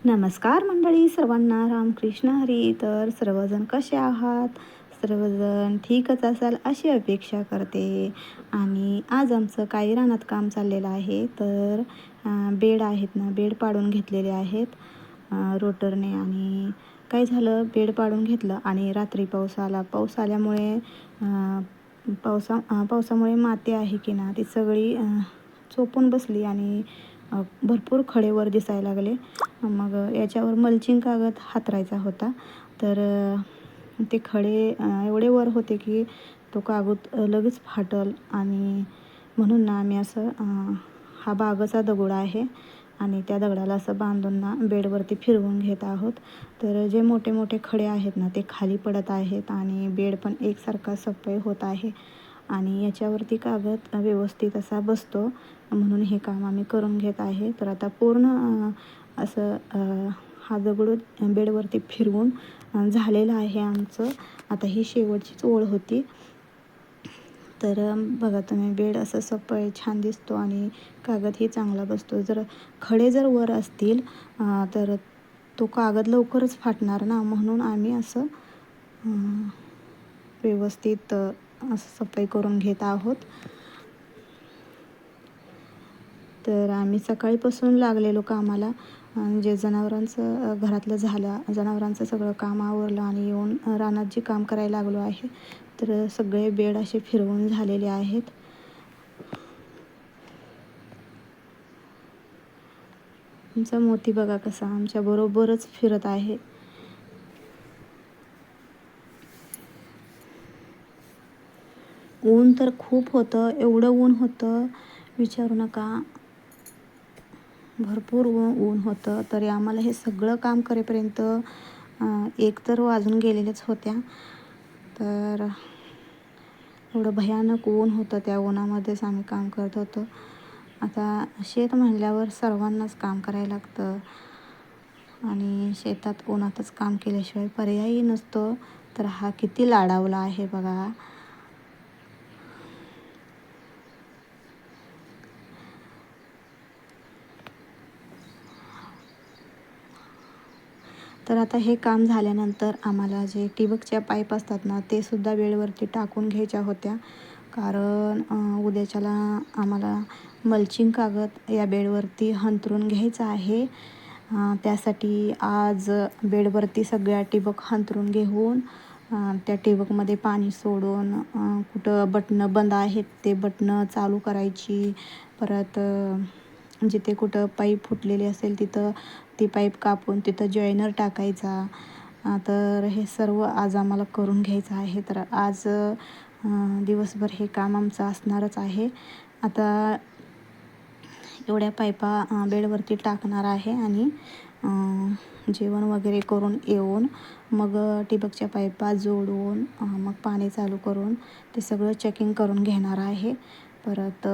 नमस्कार मंडळी सर्वांना, रामकृष्ण हरी. तर सर्वजण कसे आहात? सर्वजण ठीकच असाल अशी अपेक्षा करते. आणि आज आमचं काही रानात काम चाललेलं आहे. तर बेड आहेत ना, बेड पाडून घेतलेले आहेत रोटरने. आणि काय झालं, बेड पाडून घेतलं आणि रात्री पाऊस आला. पाऊस आल्यामुळे पावसामुळे माती आहे की ना, ती सगळी चोपून बसली आणि भरपूर खडे वर दिसायला लागले. मग याच्यावर मल्चिंग कागद हातरायचा होता. तर ते खडे एवढे वर होते की तो कागद लगेच फाटल. आणि म्हणून ना आम्ही असं हा बागेचा दगड आहे आणि त्या दगडाला असं बांधून ना बेडवरती फिरवून घेत आहोत. तर जे मोठे मोठे खडे आहेत ना, ते खाली पडत आहेत आणि बेड पण एकसारखा सफाई होत आहे. आणि याच्यावरती कागद व्यवस्थित असा बसतो, म्हणून हे काम आम्ही करून घेत आहे. तर आता पूर्ण असं हा दगड बेडवरती फिरवून झालेलं आहे आमचं. आता ही शेवटचीच ओळ होती. तर बघा तुम्ही, बेड असं सफाई छान दिसतो आणि कागदही चांगला बसतो. जर खडे जर वर असतील तर तो कागद लवकरच फाटणार ना, म्हणून आम्ही असं व्यवस्थित असं सफाई करून घेत आहोत. तर आम्ही सकाळीपासून लागलेलो कामाला. जे जनावरांचं घरातलं झालं, जनावरांचं सगळं काम आवरलं आणि येऊन रानात जे काम करायला लागलो आहे. तर सगळे बेड असे फिरवून झालेले आहेत. आमचा मोती बघा कसा आमच्या बरोबरच फिरत आहे. ऊन तर खूप होतं, एवढं ऊन होतं विचारू नका. भरपूर ऊन होतं. तरी आम्हाला हे सगळं काम करेपर्यंत 1 तर वाजून गेलेल्याच होत्या. तर एवढं भयानक ऊन होतं, त्या उन्हामध्येच आम्ही काम करत होतो. आता शेत म्हणल्यावर सर्वांनाच काम करायला लागतं आणि शेतात उन्हातच काम केल्याशिवाय पर्यायही नसतो. तर हा किती लाडावला आहे बघा. तर आता हे काम झाल्यानंतर आम्हाला जे ठिबकच्या पाईप असतात ना, ते सुद्धा वेळेवरती टाकून घ्यायच्या होत्या. कारण उद्याच्याला आम्हाला मल्चिंग कागद या बेडवरती अंथरून घ्यायचा आहे. त्यासाठी आज बेडवरती सगळ्या ठिबक अंथरून घेऊन त्या ठिबकमध्ये पाणी सोडून कुठं बटणं बंद आहेत ते बटणं चालू करायची. परत जिथे कुठं पाईप फुटलेली असेल तिथं ती पाईप कापून तिथं जॉईनर टाकायचा. तर हे सर्व आज आम्हाला करून घ्यायचं आहे. तर आज दिवसभर हे काम आमचं असणारच आहे. आता एवढ्या पाईपा बेडवरती टाकणार आहे आणि जेवण वगैरे करून येऊन मग ठिबकच्या पाईपा जोडून मग पाणी चालू करून ते सगळं चेकिंग करून घेणार आहे. परत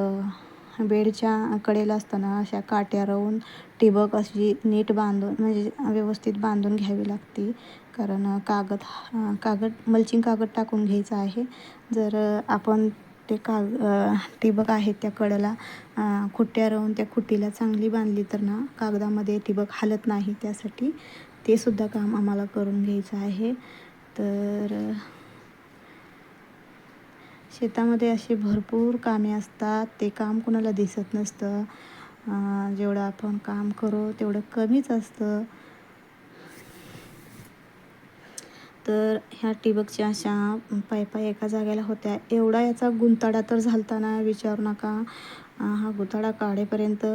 बेडच्या कडेला असताना अशा काट्या राहून ठिबक अशी नीट बांधून म्हणजे व्यवस्थित बांधून घ्यावी लागते. कारण कागद मल्चिंग कागद टाकून घ्यायचा आहे. जर आपण ते ठिबक आहे त्या कडेला खुट्ट्या राहून त्या खुटीला चांगली बांधली तर ना कागदामध्ये ठिबक हालत नाही. त्यासाठी ते सुद्धा काम आम्हाला करून घ्यायचं आहे. तर शेतामध्ये अशी भरपूर कामे असतात. ते काम कुणाला दिसत नसतं. जेवढं आपण काम करू तेवढं कमीच असतं. तर ह्या ठिबकच्या अशा पाईपा एका जागेला होत्या. एवढा याचा गुंताडा तर झालता ना, विचारू नका. हा गुंताडा काढेपर्यंत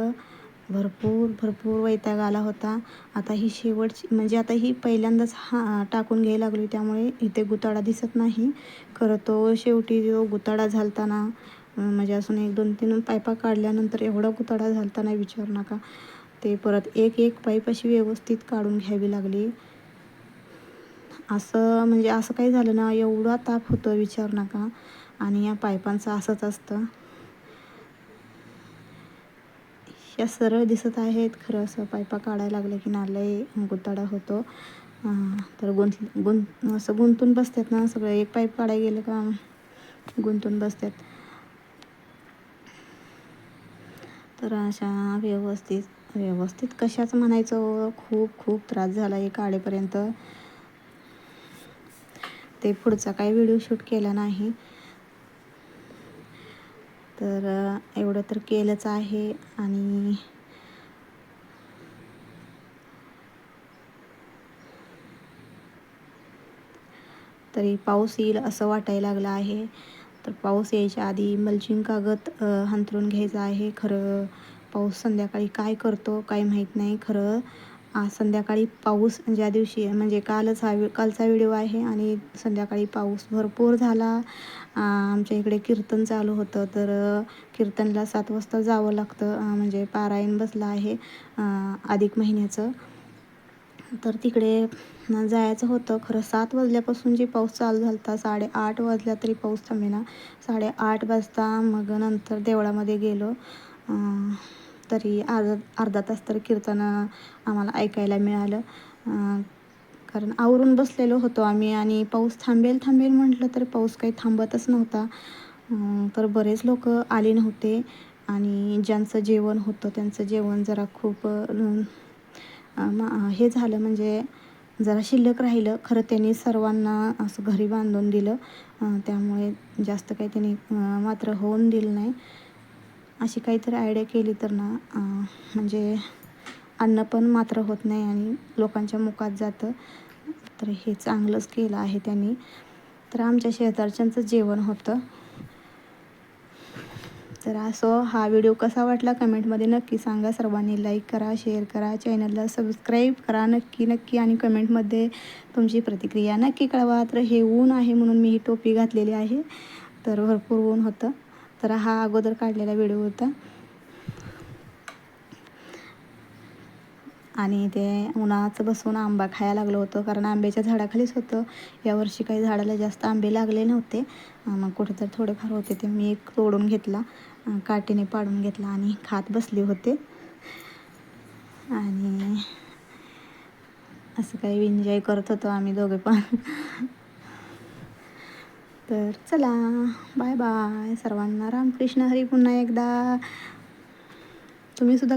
भरपूर वैताग आला होता. आता ही शेवटची म्हणजे आता ही पहिल्यांदाच टाकून घ्यायला लागली, त्यामुळे इथे गुंताडा दिसत नाही. खरं तो शेवटी जो गुंताडा झालता ना, म्हणजे असून 1, 2, 3 पाईपा काढल्यानंतर एवढा गुंताडा झालता ना, विचारू नका. ते परत एक पाईप अशी व्यवस्थित काढून घ्यावी लागली. असं म्हणजे असं काही झालं ना, एवढा ताप होतो विचारू नका. आणि या पाईपांचं असंच असतं. या सरळ दिसत आहेत, खरं असं पाईपा काढायला लागलं की ना लय गुंताडा होतो. तर असं गुंतून बसतात ना सगळं. एक पाईप काढायला गेलं का गुंतून बसतात. तर अशा व्यवस्थित व्यवस्थित कशाच म्हणायचं, खूप खूप त्रास झाला हे काढेपर्यंत. ते पुढचा काही व्हिडिओ शूट केला नाही, तर एवढं तर केलंच आहे. आणि तरी पाऊस येईल असं वाटायला लागलं आहे. तर पाऊस यायच्या आधी मल्चिंग कागद अंथरून घ्यायचा आहे. खरं पाऊस संध्याकाळी काय करतो काही माहीत नाही. खरं आज संध्याकाळी पाऊस ज्या दिवशी म्हणजे कालचा व्हिडिओ आहे आणि संध्याकाळी पाऊस भरपूर झाला. आमच्या इकडे कीर्तन चालू होतं, तर कीर्तनला 7 वाजता जावं लागतं. म्हणजे पारायण बसलं आहे अधिक महिन्याचं, तर तिकडे जायचं होतं. खरं 7 वाजल्यापासून जे पाऊस चालू झाला होता, 8:30 वाजल्या तरी पाऊस थांबेना. 8:30 वाजता मग नंतर देवळामध्ये गेलो. तरी अर्धा तास तर कीर्तन आम्हाला ऐकायला मिळालं. कारण आवरून बसलेलो होतो आम्ही आणि पाऊस थांबेल थांबेल म्हटलं तर पाऊस काही थांबतच नव्हता. तर बरेच लोक आले नव्हते आणि ज्यांचं जेवण होतं त्यांचं जेवण जरा खूप हे झालं, म्हणजे जरा शिल्लक राहिलं. खरं त्यांनी सर्वांना असं घरी बांधून दिलं, त्यामुळे जास्त काही त्यांनी मात्र होऊन दिलं नाही. अशी काहीतरी आयडिया केली तर ना म्हणजे अन्न पण मात्र होत नाही आणि लोकांच्या मुखात जातं. तर हे चांगलंच केलं आहे त्यांनी. तर आमच्या शेजारच्यांचं जेवण होतं. तर असं हा व्हिडिओ कसा वाटला कमेंटमध्ये नक्की सांगा. सर्वांनी लाईक करा, शेअर करा, चॅनलला सबस्क्राईब करा नक्की नक्की, आणि कमेंटमध्ये तुमची प्रतिक्रिया नक्की कळवा. तर हे ऊन आहे म्हणून मी ही टोपी घातलेली आहे, तर भरपूर ऊन होतं. तर हा अगोदर काढलेला व्हिडिओ होता. आणि ते उन्हाचं बसून आंबा खायला लागलो होतो, कारण आंब्याच्या झाडाखालीच होतं. यावर्षी काही झाडाला जास्त आंबे लागले नव्हते, मग कुठेतरी थोडेफार होते ते मी एक तोडून घेतला, काठीने पाडून घेतला आणि खात बसले होते. आणि असं काही एन्जॉय करत होतो आम्ही दोघे पण. तर चला, बाय बाय सर्वांना. रामकृष्ण हरी. पुन्हा एकदा तुम्ही सुद्धा